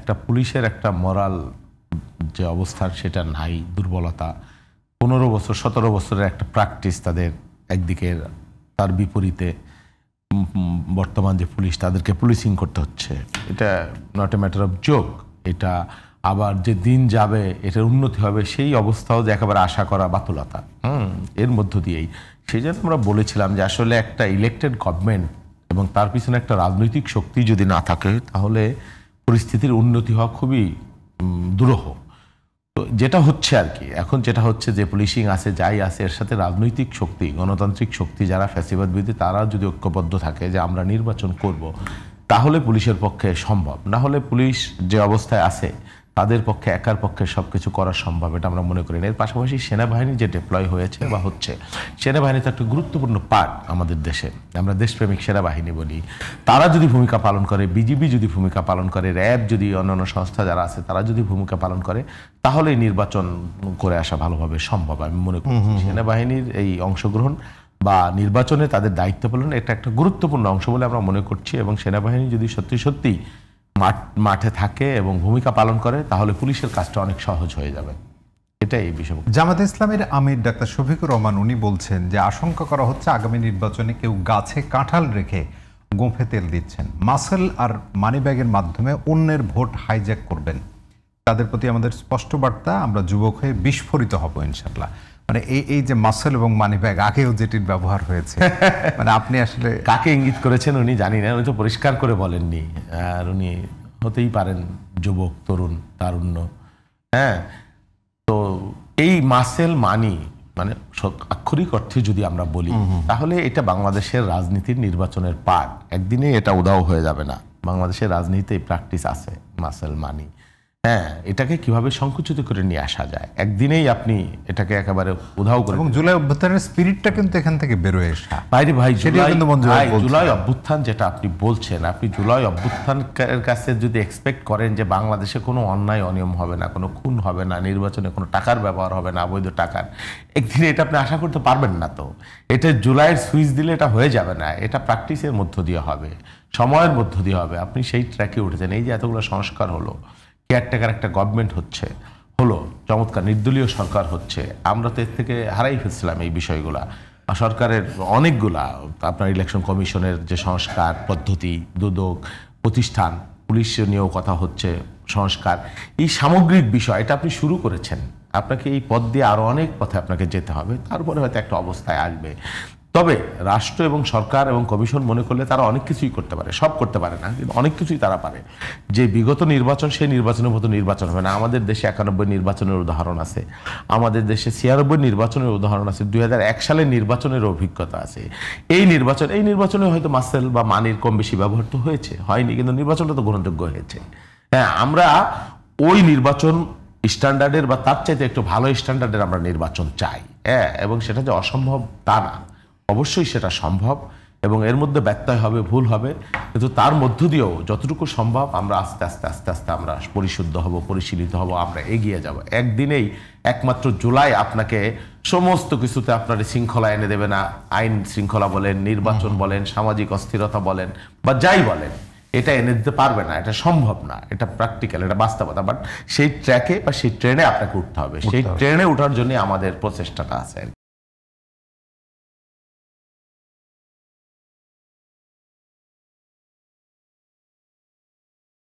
একটা পুলিশের একটা মরাল যে অবস্থার সেটা নাই, দুর্বলতা। 15 বছর 17 বছরের একটা প্র্যাকটিস তাদের একদিকে, তার বিপরীতে বর্তমান যে পুলিশ তাদেরকে পুলিশিং করতে হচ্ছে। এটা not a matter of joke. এটা আবার যে দিন যাবে এটার উন্নতি হবে সেই অবস্থাও যে একেবারে আশা করা বাতুলতা। এর মধ্য দিয়েই সেই জন্য আমরা বলেছিলাম যে আসলে একটা ইলেক্টেড গভর্নমেন্ট এবং তার পিছনে একটা রাজনৈতিক শক্তি যদি না থাকে তাহলে পরিস্থিতির উন্নতি হওয়া খুবই দুরূহ। তো যেটা হচ্ছে আর কি এখন যেটা হচ্ছে যে পুলিশিং আছে যাই আছে, এর সাথে রাজনৈতিক শক্তি, গণতান্ত্রিক শক্তি যারা ফ্যাসিবাদ বিরোধী তারা যদি ঐক্যবদ্ধ থাকে যে আমরা নির্বাচন করব, তাহলে পুলিশের পক্ষে সম্ভব। না হলে পুলিশ যে অবস্থায় আছে তাদের পক্ষে একার পক্ষে সবকিছু করা সম্ভব এটা আমরা মনে করি না। এর পাশাপাশি সেনাবাহিনী যে ডিপ্লয় হয়েছে বা হচ্ছে, সেনাবাহিনী তো একটা গুরুত্বপূর্ণ পার্ট আমাদের দেশে। আমরা দেশপ্রেমিক সেনাবাহিনী বলি, তারা যদি ভূমিকা পালন করে, বিজিবি যদি ভূমিকা পালন করে, র্যাব যদি, অন্যান্য সংস্থা যারা আছে তারা যদি ভূমিকা পালন করে, তাহলে নির্বাচন করে আসা ভালোভাবে সম্ভব আমি মনে করি। সেনাবাহিনীর এই অংশগ্রহণ বা নির্বাচনে তাদের দায়িত্ব পালন এটা একটা গুরুত্বপূর্ণ অংশ বলে আমরা মনে করছি। এবং সেনাবাহিনী যদি সত্যি সত্যি মাঠে থাকে এবং ভূমিকা পালন করে তাহলে পুলিশের কাজটা অনেক সহজ হয়ে যাবে। এটাই এই বিষয়। জামাতে ইসলামের আমির ডাক্তার শফিকুর রহমান উনি বলছেন যে আশঙ্কা করা হচ্ছে আগামী নির্বাচনে কেউ গাছে কাঁঠাল রেখে গোঁফে তেল দিচ্ছেন, মাসেল আর মানিব্যাগের মাধ্যমে অন্যের ভোট হাইজ্যাক করবেন। তাদের প্রতি আমাদের স্পষ্ট বার্তা, আমরা যুবক হয়ে বিস্ফোরিত হব ইনশাল্লাহ। মানে এই যে মাসেল এবং মানিব্যাগ আগেও যেটির ব্যবহার হয়েছে, মানে আপনি আসলে কাকে ইঙ্গিত করেছেন উনি জানি না, উনি তো পরিষ্কার করে বলেননি। আর উনি হতেই পারেন যুবক, তরুণ, তারুণ্য। হ্যাঁ, তো এই মাসেল মানি মানে আক্ষরিক অর্থে যদি আমরা বলি তাহলে এটা বাংলাদেশের রাজনীতির নির্বাচনের পার্ট। একদিনে এটা উদাও হয়ে যাবে না। বাংলাদেশের রাজনীতিতে প্র্যাকটিস আছে মাসেল মানি। হ্যাঁ, এটাকে কিভাবে সংকুচিত করে নিয়ে আসা যায়, একদিনেই আপনি এটাকে একেবারে উধাও করে। এবং জুলাই অভ্যুত্থানের স্পিরিটটা কিন্তু এখান থেকে বেরোয় আসা। ভাই জুলাই অভ্যুত্থান যেটা আপনি বলছেন, আপনি জুলাই অভ্যুত্থানের কাছে যদি এক্সপেক্ট করেন যে বাংলাদেশে কোনো অন্যায় অনিয়ম হবে না, কোনো খুন হবে না, নির্বাচনে কোনো টাকার ব্যবহার হবে না, অবৈধ টাকার, একদিনে এটা আপনি আশা করতে পারবেন না। তো এটা জুলাইয়ের সুইচ দিলে এটা হয়ে যাবে না। এটা প্র্যাকটিসের মধ্য দিয়ে হবে, সময়ের মধ্য দিয়ে হবে। আপনি সেই ট্র্যাকে উঠেছেন। এই যে এতগুলো সংস্কার হলো, কেয়ারটেকার একটা গভর্নমেন্ট হলো চমৎকার, নির্দলীয় সরকার হচ্ছে, আমরা তো এর থেকে হারাই ফেলছিলাম এই বিষয়গুলা। সরকারের অনেকগুলা আপনার ইলেকশন কমিশনের যে সংস্কার পদ্ধতি, দুদক প্রতিষ্ঠান, পুলিশ নিয়েও কথা হচ্ছে সংস্কার, এই সামগ্রিক বিষয় এটা আপনি শুরু করেছেন। আপনাকে এই পথ দিয়ে আরও অনেক পথে আপনাকে যেতে হবে, তারপরে হয়তো একটা অবস্থায় আসবে। তবে রাষ্ট্র এবং সরকার এবং কমিশন মনে করলে তারা অনেক কিছুই করতে পারে, সব করতে পারে না, কিন্তু অনেক কিছুই তারা পারে। যে বিগত নির্বাচন সেই নির্বাচনের মতো নির্বাচন হবে না। আমাদের দেশে 91 নির্বাচনের উদাহরণ আছে, আমাদের দেশে 96 নির্বাচনের উদাহরণ আছে, 2001 সালের নির্বাচনের অভিজ্ঞতা আছে। এই নির্বাচনে হয়তো মাসেল বা মানির কম বেশি ব্যবহার তো হয়নি, কিন্তু নির্বাচনটা তো গ্রহণযোগ্য হয়েছে। হ্যাঁ, আমরা ওই নির্বাচন স্ট্যান্ডার্ডের বা তার চাইতে একটু ভালো স্ট্যান্ডার্ডের আমরা নির্বাচন চাই। হ্যাঁ, এবং সেটা যে অসম্ভব তা না, অবশ্যই সেটা সম্ভব এবং এর মধ্যে ব্যত্যয় হবে, ভুল হবে, কিন্তু তার মধ্য দিয়েও যতটুকু সম্ভব আমরা আস্তে আস্তে আস্তে আস্তে আমরা পরিশুদ্ধ হব, পরিশীলিত হব, আমরা এগিয়ে যাব। একদিনেই একমাত্র জুলাই আপনাকে সমস্ত কিছুতে আপনার শৃঙ্খলা এনে দেবে না। আইন শৃঙ্খলা বলেন, নির্বাচন বলেন, সামাজিক অস্থিরতা বলেন বা যাই বলেন, এটা এনে দিতে পারবে না, এটা সম্ভব না, এটা প্র্যাকটিক্যাল, এটা বাস্তবতা। বাট সেই ট্র্যাকে বা সেই ট্রেনে আপনাকে উঠতে হবে, সেই ট্রেনে ওঠার জন্য আমাদের প্রচেষ্টাটা আছে আর কি।